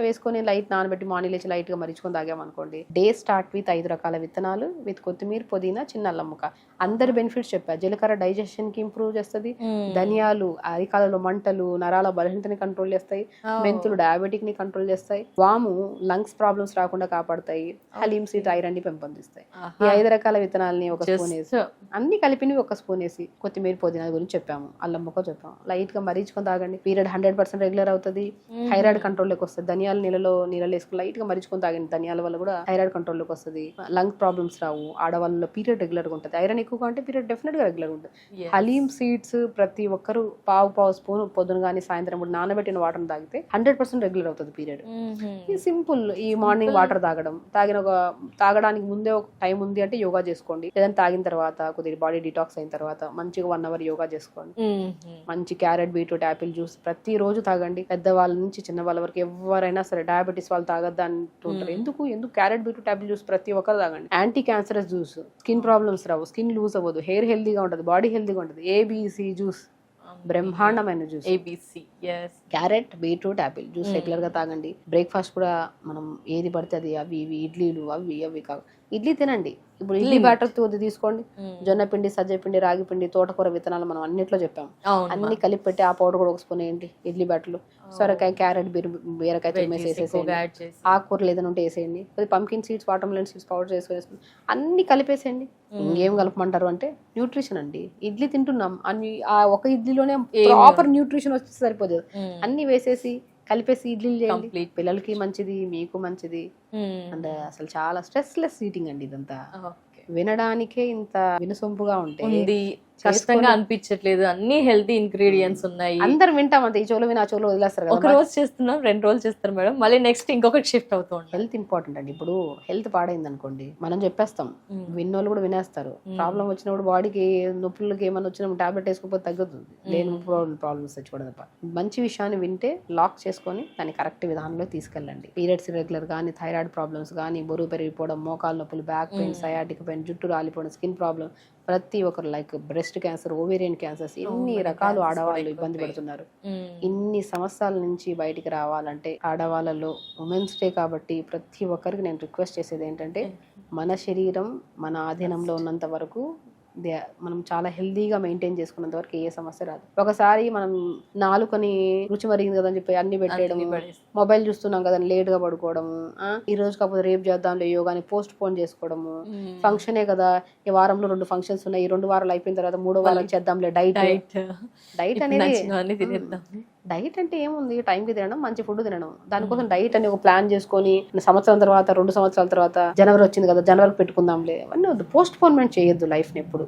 Speaker 3: వేసుకొని లైట్ నానబెట్టి మార్నింగ్ లేచి లైట్ గా మరిచుకొని తాగామనుకోండి. డే స్టార్ట్ విత్ 5 రకాల విత్తనాలు విత్ కొత్తిమీర, పుదీనా, చిన్న అల్లం ముక్క. అందరి బెనిఫిట్స్ చెప్పారు. జీలకర్ర డైజెషన్ కి ఇంప్రూవ్ చేస్తుంది, ధనియాలు అరికాలలో మంటలు, నరాల బలహీనతని కంట్రోల్ చేస్తాయి, మెంతులు డయాబెటిక్ ని కంట్రోల్ చేస్తాయి, వాము లంగ్స్ ప్రాబ్లమ్స్ రాకుండా కాపాడుతాయి, హలీం సీడ్ ఐరన్ ని పెంపొందిస్తాయి. ఈ 5 రకాల విత్తనాలని 1 స్పూన్ వేసి, అన్ని కలిపినవి 1 స్పూన్ వేసి, కొత్తిమీర, పుదీనా గురించి చెప్పాము, అల్లం ముక్క చెప్పాము, లైట్ గా మరిచుకొని తాగండి. పీరియడ్ 100% రెగ్యులర్ అవుతుంది, థైరాయిడ్ కంట్రోల్ లోకి వస్తుంది, ధనియాలు ధనియాల నీళ్ళలో వేసుకుని లైట్ గా మరిచుకొని తాగండి. ధనియాల వల్ల కూడా థైరాయిడ్ కంట్రోల్ లోకి వస్తుంది, లంగ్ ప్రాబ్లమ్స్ రావు, ఆడవాళ్ళలో పీరియడ్ రెగ్యులర్ గా ఉంటుంది. ఐరన్ ఎక్కువగా ఉంటే పీరియడ్ డెఫినెట్ గా రెగ్యులర్ గా ఉంటుంది. హలీమ్ సీడ్స్ ప్రతి ఒక్కరు పావు స్పూన్ పొద్దున కానీ సాయంత్రం కూడా నానబెట్టిన వాటర్ తాగితే 100% రెగ్యులర్ అవుతుంది పీరియడ్. సింపుల్. ఈ మార్నింగ్ వాటర్ తాగడానికి ముందే ఒక టైం ఉంది అంటే యోగా చేసుకోండి, లేదంటే తాగిన తర్వాత కొద్దిగా బాడీ డిటాక్స్ అయిన తర్వాత మంచిగా 1 hour యోగా చేసుకోండి. మంచి క్యారెట్, బీట్రూట్, యాపిల్ జ్యూస్ ప్రతి రోజు తాగండి. పెద్దవాళ్ళ నుంచి చిన్న వాళ్ళ వరకు ఎవరైనా సరే, డయాబెటీస్ వాళ్ళు తాగద్దా అంటుంటారు. ఎందుకు క్యారెట్, బీట్రూట్, యాపిల్ జ్యూస్ ప్రతి ఒక్కరు తాగండి. Anti cancerous juice, skin problems రావు, స్కిన్ లూజ్ అవ్వదు, హెయిర్ హెల్దీగా ఉంటుంది, బాడీ హెల్దీగా ఉంటుంది. ఏబిసి జ్యూస్ బ్రహ్మాండమైన జ్యూస్.
Speaker 2: ABC,
Speaker 3: carrot, beetroot, apple juice regular గా తాగండి. బ్రేక్ఫాస్ట్ కూడా మనం ఏది పడితే అది అవి ఇడ్లీలు అవి కావు, ఇడ్లీ తినండి. ఇప్పుడు ఇడ్లీ బ్యాటర్ తీసుకోండి, జొన్న పిండి, సజ్జ పిండి, రాగి పిండి, తోటకూర విత్తనాలు మనం అన్నిట్లో చెప్పాం, అన్ని కలిపి పెట్టి ఆ పౌడర్ కూడా ఒక స్పూన్ వేయండి ఇడ్లీ బ్యాటర్లు. సొరకాయ, క్యారెట్, బీరకాయ వేసేసేయండి. ఆకుకూరలు ఏదైనా ఉంటే వేసేయండి. Pumpkin seeds, water melon seeds powder వేసుకుని అన్ని కలిపేసేయండి. ఇంకేం కలపమంటారు అంటే న్యూట్రిషన్ అండి. ఇడ్లీ తింటున్నాం అన్ని, ఆ ఒక ఇడ్లీలోనే ప్రాపర్ న్యూట్రిషన్ వచ్చి సరిపోదు. అన్ని వేసేసి కలిపేసి ఇడ్లీలు చేయండి. పిల్లలకి మంచిది, మీకు మంచిది. అండ్ అసలు చాలా స్ట్రెస్ లెస్ ఈటింగ్ అండి ఇదంతా. వినడానికే ఇంత వినసొంపుగా ఉంటుంది,
Speaker 2: కష్టంగా అనిపించట్లేదు. అన్ని హెల్తీ ఇంగ్రీడియంట్స్ ఉన్నాయి.
Speaker 3: అందరు వింటాం అంతే, ఈ చోలో విని ఆ చోలో వదిలేస్తారు.
Speaker 2: ఒక రోజు చేస్తున్నాం, 2 రోజులు చేస్తారు మేడం, మళ్ళీ నెక్స్ట్ ఇంకొకటి షిఫ్ట్ అవుతాం.
Speaker 3: హెల్త్ ఇంపార్టెంట్ అండి. ఇప్పుడు హెల్త్ పాడైంది అనుకోండి, మనం చెప్పేస్తాం, విన్నోళ్ళు కూడా వినేస్తారు. ప్రాబ్లం వచ్చినప్పుడు, బాడీకి నొప్పులకి ఏమైనా వచ్చినప్పుడు టాబ్లెట్ వేసుకోకపోతే తగ్గుతుంది, లేని ప్రాబ్లమ్స్ తెచ్చుకోవడం తప్ప. మంచి విషయాన్ని వింటే లాక్ చేసుకొని దాన్ని కరెక్ట్ విధానంలో తీసుకెళ్ళండి. పీరియడ్స్ రెగ్యులర్ కానీ, థైరాయిడ్ ప్రాబ్లమ్స్ కానీ, బరువు పెరిగిపోవడం, మోకాలు నొప్పులు, బ్యాక్ పెయిన్, సయాటిక్ పెయిన్, జుట్టు రాలిపోవడం, స్కిన్ ప్రాబ్లమ్, ప్రతి ఒక్కరు like breast cancer, ovarian cancers, ఇన్ని రకాలు ఆడవాళ్ళు ఇబ్బంది పడుతున్నారు. ఇన్ని సమస్యల నుంచి బయటికి రావాలంటే ఆడవాళ్ళలో ఉమెన్స్ డే కాబట్టి ప్రతి ఒక్కరికి నేను రిక్వెస్ట్ చేసేది ఏంటంటే, మన శరీరం మన ఆధీనంలో ఉన్నంత వరకు మనం చాలా హెల్దీగా మెయింటైన్ చేసుకున్నంత వరకు ఏ సమస్య రాదు. ఒకసారి మనం నాలుకని రుచి మరిగింది కదని చెప్పి అన్ని పెట్టేయడం, మొబైల్ చూస్తున్నాం కదా లేట్ గా పడుకోవడము, ఈ రోజు కాకపోతే రేపు చేద్దాంలే యోగాని పోస్ట్ పోన్ చేసుకోవడము, ఫంక్షనే కదా ఈ వారంలో 2 ఫంక్షన్స్ ఉన్నాయి, ఈ 2 వారాలు అయిపోయిన తర్వాత 3వ వారం చేద్దాంలే డైట్ అనేది. డైట్ అంటే ఏముంది, టైంకి తినడం, మంచి ఫుడ్ తినడం. దానికోసం డైట్ అని ఒక ప్లాన్ చేసుకొని సంవత్సరం తర్వాత, 2 సంవత్సరాల తర్వాత, జనవరి వచ్చింది కదా జనవరికి పెట్టుకుందాంలే, అవన్నీ వద్దు. పోస్ట్ పోన్మెంట్ చేయొద్దు లైఫ్ ని ఎప్పుడు.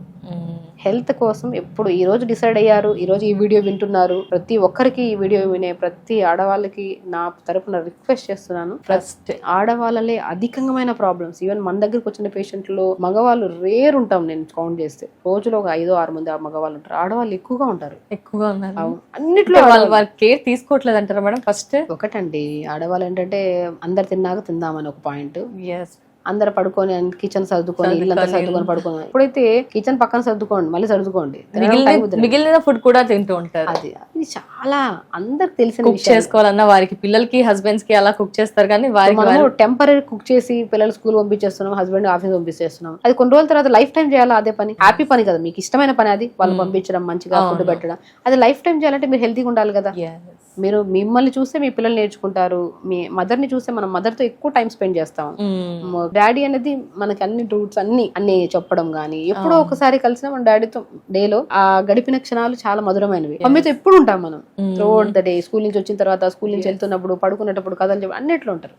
Speaker 3: హెల్త్ కోసం ఎప్పుడు ఈ రోజు డిసైడ్ అయ్యారు, ఈ రోజు ఈ వీడియో వింటున్నారు, ప్రతి ఒక్కరికి ఈ వీడియో వినే ప్రతి ఆడవాళ్ళకి నా తరపున రిక్వెస్ట్ చేస్తున్నాను. ఫస్ట్ ఆడవాళ్ళలే అధికమైన ప్రాబ్లమ్స్. ఈవెన్ మన దగ్గరకు వచ్చిన పేషెంట్లో మగవాళ్ళు రేర్ ఉంటాం, నేను కౌంట్ చేస్తే రోజులో ఒక 5-6 మంది మగవాళ్ళు ఉంటారు, ఆడవాళ్ళు ఎక్కువగా ఉంటారు. అన్నిట్లో
Speaker 2: కేర్ తీసుకోవట్లేదు అంటారా మేడం? ఫస్ట్
Speaker 3: ఒకటండి, ఆడవాళ్ళు ఏంటంటే అందరు తిన్నాక తిందామని ఒక పాయింట్, అందరు పడుకొని కిచెన్ సర్దుకొని ఇల్లంతా సర్దుకొని పడుకోండి. ఇప్పుడైతే కిచెన్ పక్కన సర్దుకోండి, మళ్ళీ సర్దుకోండి,
Speaker 2: మిగిలిన ఫుడ్ కూడా తింటూ ఉంటారు.
Speaker 3: అది చాలా అందరికి తెలిసిన
Speaker 2: కుక్ చేసుకోవాలన్నా వారికి, పిల్లలకి, హస్బెండ్స్ కి అలా కుక్ చేస్తారు, కానీ
Speaker 3: మనం టెంపరీ కుక్ చేసి పిల్లలు స్కూల్ పంపించేస్తున్నాం, హస్బెండ్ ఆఫీస్ పంపించేస్తున్నాం. అది కొన్ని రోజుల తర్వాత లైఫ్ టైం చేయాలా అదే పని? హ్యాపీ పని కదా, మీకు ఇష్టమైన పని అది, వాళ్ళు పంపించడం, మంచిగా ఫుడ్ పెట్టడం. అది లైఫ్ టైం చేయాలంటే మీరు హెల్తీగా ఉండాలి కదా. మీరు మిమ్మల్ని చూస్తే మీ పిల్లలు నేర్చుకుంటారు, మీ మదర్ ని చూస్తే మనం మదర్ తో ఎక్కువ టైం స్పెండ్ చేస్తాం. డాడీ అనేది మనకి అన్ని రూట్స్ అన్ని చెప్పడం గానీ, ఎప్పుడో ఒకసారి కలిసిన మన డాడీతో డేలో ఆ గడిపిన క్షణాలు చాలా మధురమైనవి. మమ్మీతో ఎప్పుడు ఉంటాం మనం త్రూఅవుట్ ద డే. స్కూల్ నుంచి వచ్చిన తర్వాత, స్కూల్ నుంచి వెళ్తున్నప్పుడు, పడుకునేటప్పుడు కథలు చెప్పి అన్నిట్లో ఉంటారు.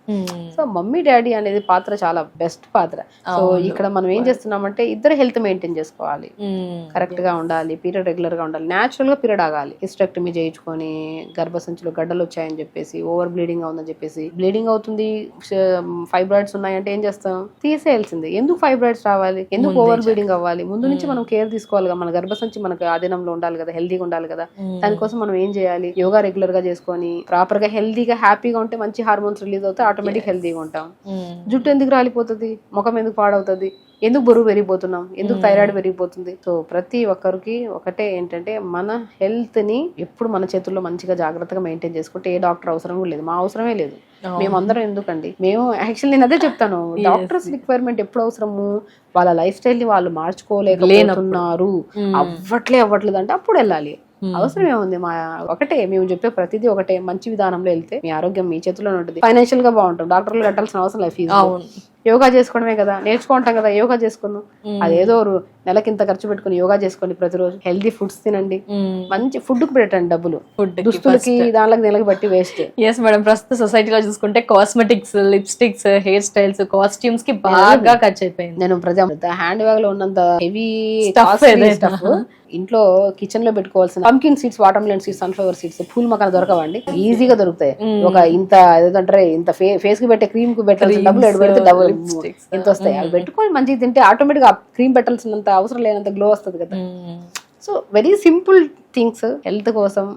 Speaker 3: సో మమ్మీ డాడీ అనేది పాత్ర చాలా బెస్ట్ పాత్ర. సో ఇక్కడ మనం ఏం చేస్తున్నామంటే ఇద్దరు హెల్త్ మెయింటైన్ చేసుకోవాలి, కరెక్ట్ గా ఉండాలి, పీరియడ్ రెగ్యులర్ గా ఉండాలి, న్యాచురల్ గా పీరియడ్ ఆగాలి. హిస్టెక్టమీ చేయించుకొని గర్భసంచిలో గడ్డలు వచ్చాయని చెప్పేసి, ఓవర్ బ్లీడింగ్ అవుతుందని చెప్పేసి, బ్లీడింగ్ అవుతుంది, ఫైబ్రాయిడ్స్ ఉన్నాయంటే ఏం చేస్తాం, తీసేయాల్సిందే. ఎందుకు ఫైబ్రాయిడ్స్ రావాలి, ఎందుకు ఓవర్ బ్లీడింగ్ అవ్వాలి? ముందు నుంచి మనం కేర్ తీసుకోవాలి కదా, మన గర్భసంచి మనకు ఆధీనంలో ఉండాలి కదా, హెల్దీగా ఉండాలి కదా. దానికోసం మనం ఏం చేయాలి, యోగా రెగ్యులర్ గా చేసుకొని ప్రాపర్ గా హెల్దీగా హ్యాపీగా ఉంటే మంచి హార్మోన్స్ రిలీజ్ అవుతాయి, ఆటోమేటిక్ హెల్దీగా ఉంటాం. జుట్టు ఎందుకు రాలిపోతుంది, ముఖం ఎందుకు పాడవుతుంది, ఎందుకు బరువు పెరిగిపోతున్నాం, ఎందుకు థైరాయిడ్ పెరిగిపోతుంది? సో ప్రతి ఒక్కరికి ఒకటే ఏంటంటే, మన హెల్త్ ని ఎప్పుడు మన చేతుల్లో మంచిగా జాగ్రత్తగా మెయింటైన్ చేసుకుంటే ఏ డాక్టర్ అవసరం కూడా లేదు, మా అవసరమే లేదు. మేమందరం ఎందుకండి, మేము యాక్చువల్లీ నేను అదే చెప్తాను, డాక్టర్స్ రిక్వైర్మెంట్ ఎప్పుడు అవసరము, వాళ్ళ లైఫ్ స్టైల్ ని వాళ్ళు మార్చుకోలేకపోతున్నారు, అవ్వట్లేదు అంటే అప్పుడు వెళ్ళాలి. అవసరం ఏముంది, మా ఒకటే మేము చెప్పే ప్రతిదీ ఒకటే, మంచి విధానంలో వెళ్తే మీ ఆరోగ్యం మీ చేతిలోనే ఉంటుంది, ఫైనాన్షియల్ గా బాగుంటాం, డాక్టర్లు కట్టాల్సిన అవసరం లేదు ఫీజు. యోగా చేసుకోవడమే కదా, నేర్చుకుంటాం కదా, యోగా చేసుకున్నాం. అదేదో నెలకి ఇంత ఖర్చు పెట్టుకుని యోగా చేసుకోండి, ప్రతిరోజు హెల్దీ ఫుడ్స్ తినండి, మంచి ఫుడ్ కు పెట్టండి డబ్బులు, దుస్తులకి దానిలోకి నెలకి బట్టి వేస్ట్.
Speaker 2: ఎస్ మేడం, ప్రస్తుత సొసైటీలో చూసుకుంటే cosmetics, lipsticks, hair styles, costumes కి బాగా ఖర్చు అయిపోయింది.
Speaker 3: నేను హ్యాండ్ బ్యాగ్ లో ఉన్నంత హెవీ
Speaker 2: Stuff ఏదైనా.
Speaker 3: స్టఫ్ ఇంట్లో కిచెన్ లో పెట్టుకోవాల్సిన pumpkin seeds, water melon seeds, sunflower seeds, pool మకాన దొరకవండి, ఈజీగా దొరుకుతాయి. ఒక ఇంత ఏదంటారు ఇంత ఫేస్ కి పెట్టే క్రీమ్ కు పెట్టాల్సిన డబ్బులు ఎడు పెడితే డబ్బులు ఎంత వస్తాయి. అవి పెట్టుకొని మంచిగా తింటే ఆటోమేటిక్ గా క్రీమ్ పెట్టాల్సినంత అవసరం లేనంత గ్లో వస్తుంది కదా. So very simple things health కోసం.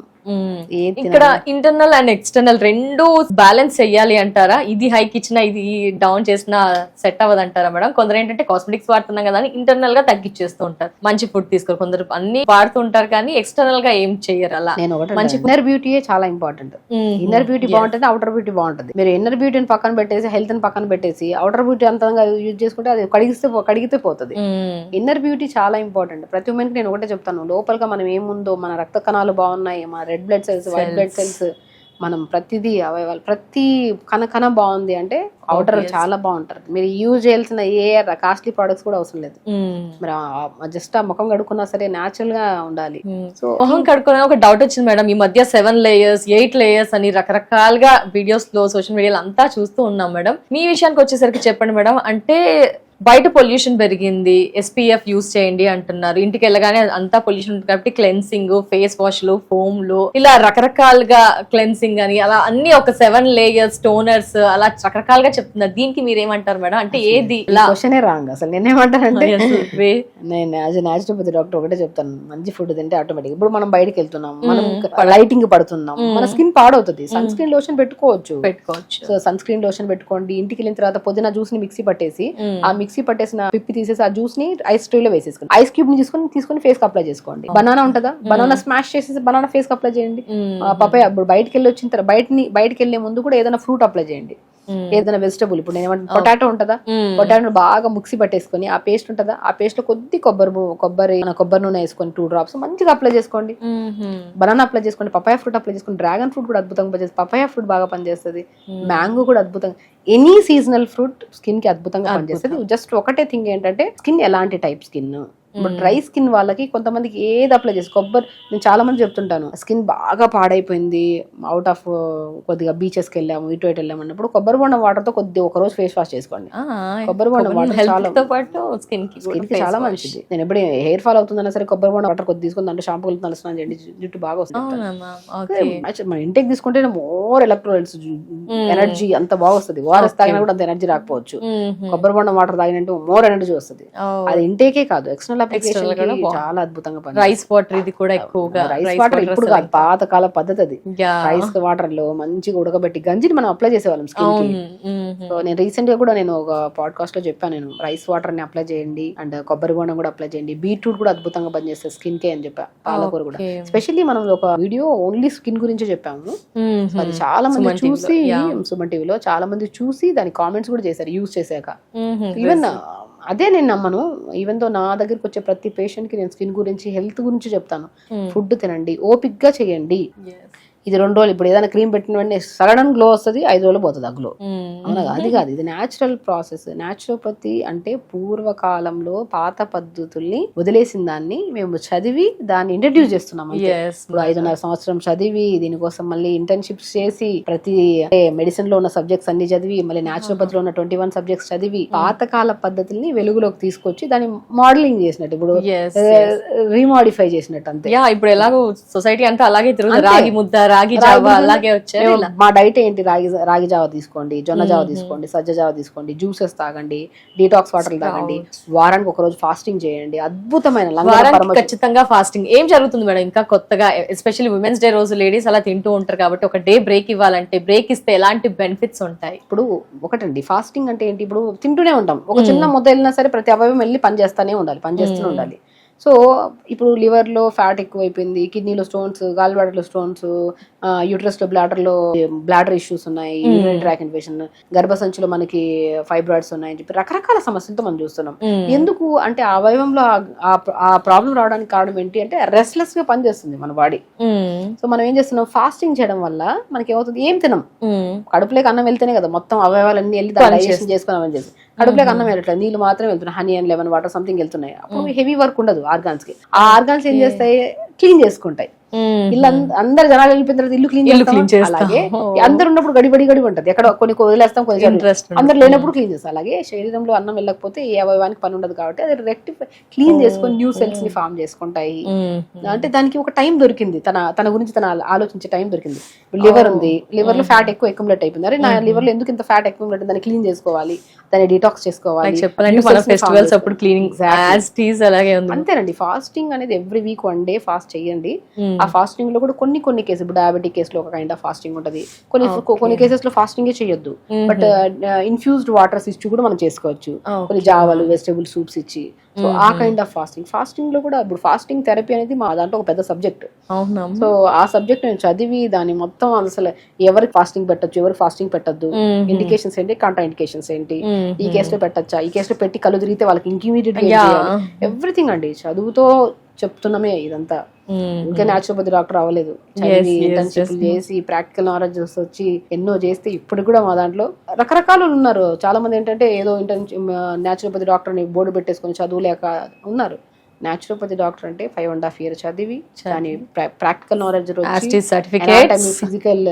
Speaker 2: ఇక్కడ ఇంటర్నల్ అండ్ ఎక్స్టర్నల్ రెండు బ్యాలెన్స్ చెయ్యాలి అంటారా? ఇది హైక్ ఇచ్చినా ఇది డౌన్ చేసినా సెట్ అవ్వదు అంటారా మేడం? కొందరు ఏంటంటే కాస్మెటిక్స్ వాడుతున్నాం కదా అని ఇంటర్నల్ గా తగ్గించేస్తూ ఉంటారు, మంచి ఫుడ్ తీసుకోరు. కొందరు అన్ని వాడుతూ ఉంటారు కానీ ఎక్స్టర్నల్ గా ఏం చెయ్యరు. అలా
Speaker 3: నేను ఒకటి మంచి ఇన్నర్ బ్యూటీయే చాలా ఇంపార్టెంట్. ఇన్నర్ బ్యూటీ బాగుంటుంది, అవుటర్ బ్యూటీ బాగుంటుంది. మీరు ఇన్నర్ బ్యూటీని పక్కన పెట్టేసి హెల్త్ ని పక్కన పెట్టేసి అవుటర్ బ్యూటీ అంతంగా యూజ్ చేసుకుంటే అది కడిగితే పోతుంది. ఇన్నర్ బ్యూటీ చాలా ఇంపార్టెంట్. ప్రతి ఉమెన్ కి నేను ఒకటే చెప్తాను, లోపలగా మనం ఏముందో, మన రక్త కణాలు బాగున్నాయి, మన red blood cells, white blood cells, మనం ప్రతిదీ అవయవాలు ప్రతి కణ బాగుంది అంటే అవుటర్ చాలా బాగుంటారు. మీరు యూజ్ చేయాల్సిన ఏ కాస్ట్లీ ప్రొడక్ట్స్ కూడా అవసరం లేదు. మీరు జస్ట్ ఆ ముఖం కడుక్కున్నా సరే న్యాచురల్ గా ఉండాలి.
Speaker 2: సో మొహం కడుక్కునే ఒక డౌట్ వచ్చింది మేడం, ఈ మధ్య 7 layers 8 layers అని రకరకాలుగా వీడియోస్ లో సోషల్ మీడియాలో అంతా చూస్తూ ఉన్నాం మేడం. మీ విషయానికి వచ్చేసరికి చెప్పండి మేడం, అంటే బయట పొల్యూషన్ పెరిగింది, SPF యూజ్ చేయండి అంటున్నారు, ఇంటికి వెళ్ళగానే అంతా పొల్యూషన్ ఉంటుంది కాబట్టి క్లెన్సింగ్, ఫేస్ వాష్లు, ఫోమ్లు, ఇలా రకరకాలుగా క్లెన్సింగ్ అని అలా అన్ని ఒక 7 layers టోనర్స్ అలా రకరకాలుగా చెప్తున్నారు. దీనికి మీరు ఏమంటారు మేడం? అంటే ఏది
Speaker 3: క్వశ్చనే రాంగ్ అసలు. నేనేమంటానంటే నేను యాజ్ ఎ న్యాచురోపతి డాక్టర్ ఒకటే చెప్తాను, మంచి ఫుడ్ తింటే ఆటోమేటిక్. ఇప్పుడు మనం బయటకి వెళ్తున్నాం, మనం లైటింగ్ పడుతున్నాం, మన స్కిన్ పాడవుతుంది, సన్ స్క్రీన్ లోషన్ పెట్టుకోవచ్చు. సో సన్ స్క్రీన్ లోషన్ పెట్టుకోండి. ఇంటికి వెళ్ళిన తర్వాత పుదీనా జ్యూస్ ని మిక్సీ పట్టేసి ఆ మిక్సీ పట్టేసిన పిప్పి తీసేసి ఆ జ్యూస్ ని ఐస్ ట్రే లో వేసేసుకోండి. ఐస్ క్యూబ్ ని తీసుకొని ఫేస్ కి అప్లై చేసుకోండి. బనానా ఉంటుందా, బనానా స్మాష్ చేసేసి బనానా ఫేస్ కి అప్లై చేయండి. పపాయ ఇప్పుడు బయటకి వెళ్ళి వచ్చిన తర్వాత బయటకి వెళ్లే ముందు కూడా ఏదైనా ఫ్రూట్ అప్లై చేయండి, ఏదైనా వెజిటబుల్. ఇప్పుడు నేను పొటాటో ఉంటుందా, పొటాటో బాగా మిక్సీ పట్టేసుకొని ఆ పేస్ట్ ఉంటుందా, ఆ పేస్ట్ లో కొద్ది కొబ్బరి నూనె వేసుకొని 2 drops మంచిగా అప్లై చేసుకోండి. బనానా అప్లై చేసుకోండి, పపాయ ఫ్రూట్ అప్లై చేసుకోండి. డ్రాగన్ ఫ్రూట్ కూడా అద్భుతంగా పనిచేస్తుంది, పపాయ ఫ్రూట్ బాగా పనిచేస్తుంది, మ్యాంగో కూడా అద్భుతంగా. ఎనీ సీజనల్ ఫ్రూట్ స్కిన్ కి అద్భుతంగా పనిచేస్తుంది. జస్ట్ ఒకటే థింగ్ ఏంటంటే స్కిన్ ఎలాంటి టైప్ స్కిన్. ఇప్పుడు డ్రై స్కిన్ వాళ్ళకి కొంతమందికి ఏది అప్లై చేసి నేను చాలా మంది చెప్తుంటాను, స్కిన్ బాగా పాడైపోయింది, అవుట్ ఆఫ్ కొద్దిగా బీచెస్ కి వెళ్ళాము, ఇటు వెళ్ళాము అన్నప్పుడు కొబ్బరి బొండం వాటర్ తో ఒక రోజు ఫేస్ వాష్ చేసుకోండి. కొబ్బరి బొండం వాటర్ చాలా స్కిన్ కి చాలా మంచిది. నేను ఎప్పుడు హెయిర్ ఫాల్ అవుతుందన్నా సరే కొబ్బరి బొండం వాటర్ కొద్ది తీసుకుని దాంట్లో షాంపూ కలిపి స్నానం చేయండి, జుట్టు బాగా వస్తుంది. మన ఇంటెక్ తీసుకుంటే మోర్ ఎలక్ట్రోలైట్స్, ఎనర్జీ అంత బాగా వస్తుంది. ఓఆర్ఎస్ తాగినా కూడా అంత ఎనర్జీ రాకపోవచ్చు, కొబ్బరి బొండం వాటర్ తాగినట్టు మోర్ ఎనర్జీ వస్తుంది. అది ఇంటేకే కాదు, ఎక్స్టర్నల్ చాలా అద్భుతంగా
Speaker 2: రైస్ వాటర్, ఇది కూడా ఎక్కువగా
Speaker 3: రైస్ వాటర్ ఇప్పుడు కాదు, పాతకాల పద్ధతి అది. రైస్ వాటర్ లో మంచిగా ఉడకబెట్టి గంజిని మనం అప్లై చేసేవాళ్ళం స్కిన్ కి. సో నేను రీసెంట్ గా కూడా నేను ఒక పాడ్కాస్ట్ లో చెప్పాను, నేను రైస్ వాటర్ ని అప్లై చేయండి అండ్ కొబ్బరి బొండం కూడా అప్లై చేయండి, బీట్రూట్ కూడా అద్భుతంగా పనిచేస్తుంది స్కిన్ కి అని చెప్పా, పాలకూర కూడా. స్పెషల్లీ మనం ఒక వీడియో ఓన్లీ స్కిన్ గురించి చెప్పాము, అది చాలా మంది చూసి సుమన్ టీవీలో చాలా మంది చూసి దాని కామెంట్స్ కూడా చేశారు యూజ్ చేశాక. ఈవెన్ అదే నేను నమ్మను, ఈవెన్ తో నా దగ్గరికి వచ్చే ప్రతి పేషెంట్ కి నేను స్కిన్ గురించి హెల్త్ గురించి చెప్తాను. ఫుడ్ తినండి, ఓపిక్ గా చేయండి. ఇది 2 రోజులు ఇప్పుడు ఏదైనా క్రీమ్ పెట్టిన వెంటనే సడన్ గ్లో వస్తుంది, 5 రోజులు పోతుంది ఆ గ్లో. అవునా? అది కాదు, ఇది న్యాచురల్ ప్రాసెస్. న్యాచురోపతి అంటే పూర్వకాలంలో పాత పద్ధతుల్ని వదిలేసిన దాన్ని మేము చదివి దాన్ని ఇంట్రడ్యూస్ చేస్తున్నాం. ఇప్పుడు 5.5 సంవత్సరం చదివి దీనికోసం మళ్ళీ ఇంటర్న్షిప్స్ చేసి ప్రతి మెడిసిన్ లో ఉన్న సబ్జెక్ట్స్ అన్ని చదివి మళ్ళీ న్యాచురోపతిలో ఉన్న 21 సబ్జెక్ట్స్ చదివి పాతకాల పద్ధతుల్ని వెలుగులోకి తీసుకొచ్చి దాన్ని మోడలింగ్ చేసినట్టు, ఇప్పుడు రీమాడిఫై చేసినట్టు అంతే.
Speaker 2: ఇప్పుడు ఎలాగో సొసైటీ అంతా అలాగే తిరుగుతుంది, రాగి ముద్ద, రాగి జావా అలాగే వచ్చాయి.
Speaker 3: మా డైట్ ఏంటి, రాగి జావా తీసుకోండి, జొన్న జావా తీసుకోండి, సజ్జ జావా తీసుకోండి, జ్యూసెస్ తాగండి, డీటాక్స్ వాటర్ తాగండి, వారానికి ఒక రోజు ఫాస్టింగ్ చేయండి. అద్భుతమైన
Speaker 2: ఖచ్చితంగా ఫాస్టింగ్. ఏం జరుగుతుంది మేడం ఇంకా కొత్తగా, ఎస్పెషల్లీ ఉమెన్స్ డే రోజు లేడీస్ అలా తింటూ ఉంటారు కాబట్టి ఒక డే బ్రేక్ ఇవ్వాలంటే బ్రేక్ ఇస్తే ఎలాంటి బెనిఫిట్స్ ఉంటాయి?
Speaker 3: ఇప్పుడు ఒకటండి, ఫాస్టింగ్ అంటే ఏంటి, ఇప్పుడు తింటూనే ఉంటాం, ఒక చిన్న ముద్ద వెళ్ళినా సరే ప్రతి అవయవం వెళ్ళి పనిచేస్తూనే ఉండాలి. సో ఇప్పుడు లివర్ లో ఫ్యాట్ ఎక్కువైపోయింది, కిడ్నీలో stones, gall bladder stones, uterus లో బ్లాడర్ ఇష్యూస్ ఉన్నాయి, యూరినరీ ట్రాక్ ఇన్ఫెక్షన్, గర్భసంచిలో మనకి ఫైబ్రాయిడ్స్ ఉన్నాయని చెప్పి రకరకాల సమస్యలతో మనం చూస్తున్నాం. ఎందుకు అంటే ఆ అవయవంలో ఆ ప్రాబ్లం రావడానికి కారణం ఏంటి అంటే రెస్ట్లెస్ గా పనిచేస్తుంది మన బాడీ. సో మనం ఏం చేస్తున్నాం, ఫాస్టింగ్ చేయడం వల్ల మనకి ఏమవుతుంది, ఏం తినం, కడుపులోకి అన్నం వెళ్తేనే కదా మొత్తం అవయవాలన్నీ వెళ్ళి డైజెషన్ చేసుకుని అవన్నీ చేస్తాం. కడుపులోకి అన్నం వెళ్ళట్లేదు, నీళ్ళు మాత్రం వెళ్తున్నాయి, honey and lemon water something వెళ్తున్నాయి. అప్పుడు హెవీ వర్క్ ఉండదు ఆర్గాన్స్ కి. ఆ ఆర్గాన్స్ ఏం చేస్తాయి, క్లీన్ చేసుకుంటాయి. ఇల్లు అందరు జనాలు వెళ్ళిపోయిన తర్వాత ఇల్లు క్లీన్ చేస్తాం. అలాగే అందరు ఉన్నప్పుడు గడి ఉంటది, ఎక్కడ కొన్ని వదిలేస్తాం, కొన్ని అందరు లేనప్పుడు క్లీన్ చేస్తాం. అలాగే శరీరంలో అన్నం వెళ్ళకపోతే ఏ అవయవానికి పని ఉండదు కాబట్టి అది రెక్టిఫై క్లీన్ చేసుకొని న్యూ సెల్స్ ని ఫామ్ చేసుకుంటాయి. అంటే దానికి ఒక టైం దొరికింది, తన గురించి తన ఆలోచించే టైం దొరికింది. లివర్ ఉంది, లివర్ లో ఫ్యాట్ ఎక్కువ అక్యుములేట్ అయిపోయింది, అరే నా లివర్ లో ఎందుకు ఇంత ఫ్యాట్ అక్యుములేట్, దాన్ని క్లీన్ చేసుకోవాలి, దాన్ని డిటాక్స్ చేసుకోవాలి.
Speaker 2: ఫెస్టివల్స్ అప్పుడు క్లీనింగ్
Speaker 3: అంతేనండి. ఫాస్టింగ్ అనేది ఎవ్రీ వీక్ 1 day ఫాస్ట్ చేయండి. ఆ ఫాస్టింగ్ లో కూడా కొన్ని కేసులు, ఇప్పుడు డయాబెటిక్ కేసులో ఒక కైండ్ ఆఫ్ ఫాస్టింగ్ ఉంటది, కొన్ని కేసెస్ లో ఫాస్టింగ్ చేయొద్దు, బట్ ఇన్ఫ్యూజ్డ్ వాటర్స్ ఇచ్చి కూడా మనం చేసుకోవచ్చు, కొన్ని జావాలు వెజిటబుల్ సూప్స్ ఇచ్చి. సో ఆ కైండ్ ఆఫ్ ఫాస్టింగ్ లో కూడా ఇప్పుడు ఫాస్టింగ్ థెరపీ అనేది మా దాంట్లో ఒక పెద్ద సబ్జెక్ట్. సో ఆ సబ్జెక్ట్ నేను చదివి దాన్ని మొత్తం అసలు ఎవరికి ఫాస్టింగ్ పెట్టచ్చు, ఎవరికి ఫాస్టింగ్ పెట్టద్దు, ఇండికేషన్స్ ఏంటి, కాంట్రా ఇండికేషన్స్ ఏంటి, ఈ కేసులో పెట్టచ్చా, ఈ కేసులో పెట్టి కళ్ళు తిరిగితే వాళ్ళకి ఇంకిమీడియట్ ఎవ్రీథింగ్ అండి చదువుతో చెప్తున్నామే. ఇదంతా ఇంకా న్యాచురోపతి డాక్టర్ అవ్వలేదు, ఇంటర్న్షిప్ చేసి ప్రాక్టికల్ నాలెడ్జ్ వచ్చి ఎన్నో చేస్తే ఇప్పుడు కూడా మా దాంట్లో రకరకాలు ఉన్నారు. చాలా మంది ఏంటంటే ఏదో న్యాచురోపతి డాక్టర్ అని బోర్డు పెట్టేసుకొని చదువులేక ఉన్నారు. న్యాచురోపతి డాక్టర్ అంటే 5.5 years చదివి దాని ప్రాక్టికల్ నాలెడ్జ్ ఫిజికల్,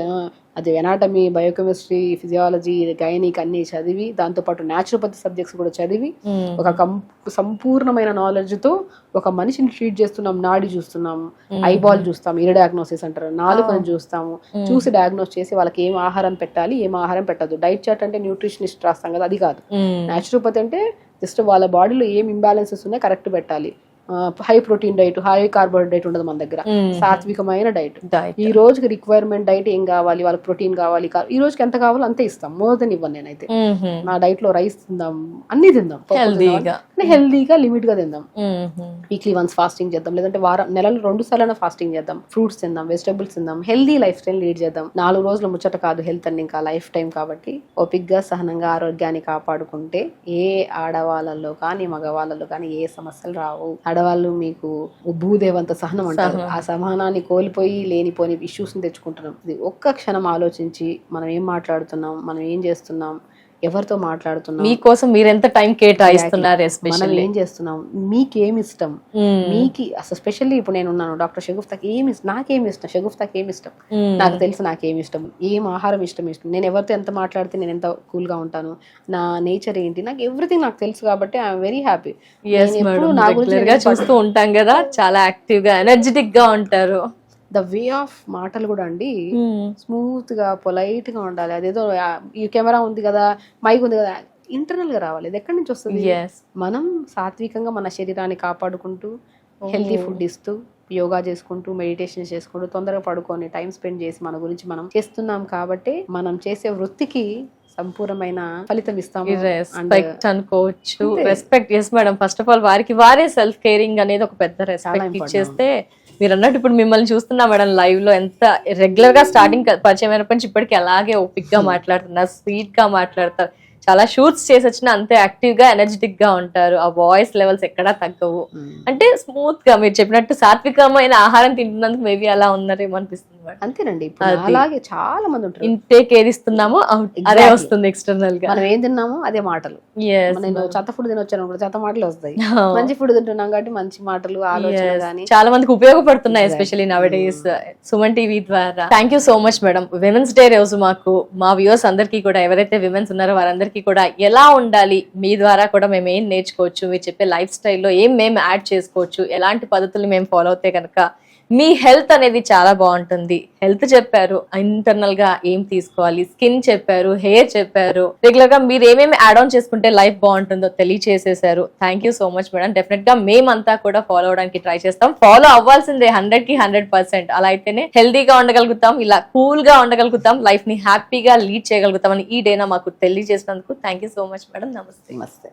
Speaker 3: అది ఎనాటమీ, బయోకెమిస్ట్రీ, ఫిజియాలజీ, గైనిక్ అన్ని చదివి దాంతోపాటు న్యాచురోపతి సబ్జెక్ట్స్ కూడా చదివి ఒక సంపూర్ణమైన నాలెడ్జ్ తో ఒక మనిషిని ట్రీట్ చేస్తున్నాం. నాడి చూస్తున్నాము, ఐబాల్ చూస్తాం, ఇయర్ డయాగ్నోసిస్ అంటారు, నాలుకను చూస్తాము, చూసి డయాగ్నోస్ చేసి వాళ్ళకి ఏం ఆహారం పెట్టాలి, ఏం ఆహారం పెట్టద్దు. డైట్ చార్ట్ అంటే న్యూట్రిషనిస్ట్ రాస్తాం కదా, అది కాదు. న్యాచురోపతి అంటే జస్ట్ వాళ్ళ బాడీలో ఏం ఇంబ్యాలెన్సెస్ ఉన్నాయో కరెక్ట్ పెట్టాలి. High protein diet, high carbohydrate ఉండదు మన దగ్గర, సాత్వికమైన డైట్. ఈ రోజుకి రిక్వైర్మెంట్ డైట్ ఏం కావాలి, వాళ్ళకి ప్రోటీన్ కావాలి, ఈ రోజుకి ఎంత కావాలో అంతే ఇస్తాం, మోర్ దెన్ ఇవ్వను నేనైతే. నా డైట్ లో రైస్ తిందాం, అన్ని తిందాం, హెల్దీగా లిమిట్ గా తిందాం. వీక్లీ వన్స్ ఫాస్టింగ్ చేద్దాం, లేదంటే నెలలో 2 సార్లు ఫాస్టింగ్ చేద్దాం. ఫ్రూట్స్ తిందాం, వెజిటబుల్స్ తిందాం, హెల్దీ లైఫ్ స్టైల్ లీడ్ చేద్దాం. 4 రోజుల ముచ్చట కాదు హెల్త్ అని, ఇంకా లైఫ్ టైం కాబట్టి ఓపిక్గా సహనంగా ఆరోగ్యాన్ని కాపాడుకుంటే ఏ ఆడవాళ్ళలో కానీ మగవాళ్ళలో కానీ ఏ సమస్యలు రావు. ఆడవాళ్ళు మీకు భూదేవంత సహనం అంటారు, ఆ సహనాన్ని కోల్పోయి లేనిపోని ఇష్యూస్ ని తెచ్చుకుంటున్నాం. ఇది ఒక్క క్షణం ఆలోచించి మనం ఏం మాట్లాడుతున్నాం, మనం ఏం చేస్తున్నాం, ఎవరితో మాట్లాడుతున్నాం,
Speaker 2: మీకోసం మీరు ఎంత టైం కేటాయిస్తున్నారు,
Speaker 3: మనం ఏం చేస్తున్నాం, మీకేమి ఇష్టం, మీకు అసలు స్పెషల్లీ ఇప్పుడు నేను ఉన్నాను డాక్టర్ షగుఫ్తాకి నాకేమి ఇష్టం, షగుఫ్తాకి ఏమి ఇష్టం, నాకు తెలుసు నాకేమి ఇష్టం, ఏం ఆహారం ఇష్టం. నేను ఎవరితో ఎంత మాట్లాడితే నేను ఎంత కూల్ గా ఉంటాను, నా నేచర్ ఏంటి, నాకు ఎవ్రీథింగ్ నాకు తెలుసు కాబట్టి ఐఎమ్ వెరీ హ్యాపీ.
Speaker 2: నా గురించి చూస్తూ ఉంటాం కదా, చాలా యాక్టివ్ గా ఎనర్జెటిక్ గా ఉంటారు.
Speaker 3: ద వే ఆఫ్ మాటలు కూడా అండి స్మూత్ గా పొలైట్ గా ఉండాలి. అదేదో ఈ కెమెరా ఉంది కదా, మైక్ ఉంది కదా, ఇంటర్నల్ గా రావాలి. ఇది ఎక్కడి నుంచి వస్తుంది? మనం సాత్వికంగా మన శరీరాన్ని కాపాడుకుంటూ హెల్తీ ఫుడ్ ఇస్తూ యోగా చేసుకుంటూ మెడిటేషన్ చేసుకుంటూ తొందరగా పడుకొని టైం స్పెండ్ చేసి మన గురించి మనం చేస్తున్నాం కాబట్టి మనం చేసే వృత్తికి సంపూర్ణమైన ఫలితం ఇస్తాము
Speaker 2: అనుకోవచ్చు. Respect. Yes madam, first of all వారికి వారే సెల్ఫ్ కేరింగ్ అనేది ఒక పెద్ద రెస్పెక్ట్ ఇచ్చేస్తే, మీరు అన్నట్టు ఇప్పుడు మిమ్మల్ని చూస్తున్నా మేడం లైవ్ లో, ఎంత రెగ్యులర్ గా స్టార్టింగ్ పరిచయం అయినప్పటి నుంచి ఇప్పటికి అలాగే ఓపిక్ గా మాట్లాడుతున్నారు, స్వీట్ గా మాట్లాడతారు, చాలా షూట్స్ చేసి వచ్చినా అంతే యాక్టివ్ గా ఎనర్జెటిక్ గా ఉంటారు. ఆ వాయిస్ లెవెల్స్ ఎక్కడా తగ్గవు. అంటే స్మూత్ గా మీరు చెప్పినట్టు సాత్వికమైన ఆహారం తింటున్నందుకు మేబీ అలా ఉన్నారేమో అనిపిస్తుంది.
Speaker 3: అంతేనండి, అలాగే చాలా మంది ఉంటారు.
Speaker 2: ఇంటేక్ ఏది ఇస్తున్నామో అదే వస్తుంది ఎక్స్టర్నల్ గా.
Speaker 3: మనం ఏం తిన్నామో అదే మాటలు. నేను చెత్త ఫుడ్ తినొచ్చాను, చెత్త మాటలు వస్తాయి. మంచి ఫుడ్ తింటున్నాం కాబట్టి మంచి మాటలు, ఆలోచన గానీ
Speaker 2: చాలా మందికి ఉపయోగపడుతున్నాయి, especially nowadays Suman TV ద్వారా. Thank you so much madam. Women's day రోజు మాకు మా వ్యూవర్స్ అందరికీ కూడా, ఎవరైతే విమెన్స్ ఉన్నారో వారందరికీ కూడా ఎలా ఉండాలి, మీ ద్వారా కూడా మేము ఏం నేర్చుకోవచ్చు, మీరు చెప్పే లైఫ్ స్టైల్లో ఏం మేము యాడ్ చేసుకోవచ్చు, ఎలాంటి పద్ధతులు మేము ఫాలో అవుతే కనుక మీ హెల్త్ అనేది చాలా బాగుంటుంది. హెల్త్ చెప్పారు, ఇంటర్నల్ గా ఏం తీసుకోవాలి, స్కిన్ చెప్పారు, హెయిర్ చెప్పారు, రెగ్యులర్ గా మీరు ఏమేమి యాడ్ ఆన్ చేసుకుంటే లైఫ్ బాగుంటుందో తెలియచేసేసారు. Thank you so much madam. Definite గా మేమంతా కూడా ఫాలో అవడానికి ట్రై చేస్తాం. ఫాలో అవ్వాల్సిందే 100కి 100%. అలా అయితేనే హెల్తీగా ఉండగలుగుతాం, ఇలా కూల్ గా ఉండగలుగుతాం, లైఫ్ ని హ్యాపీగా లీడ్ చేయగలుగుతాం అని ఈ డేనా మాకు తెలియజేసినందుకు thank you so much madam. నమస్తే.
Speaker 3: నమస్తే.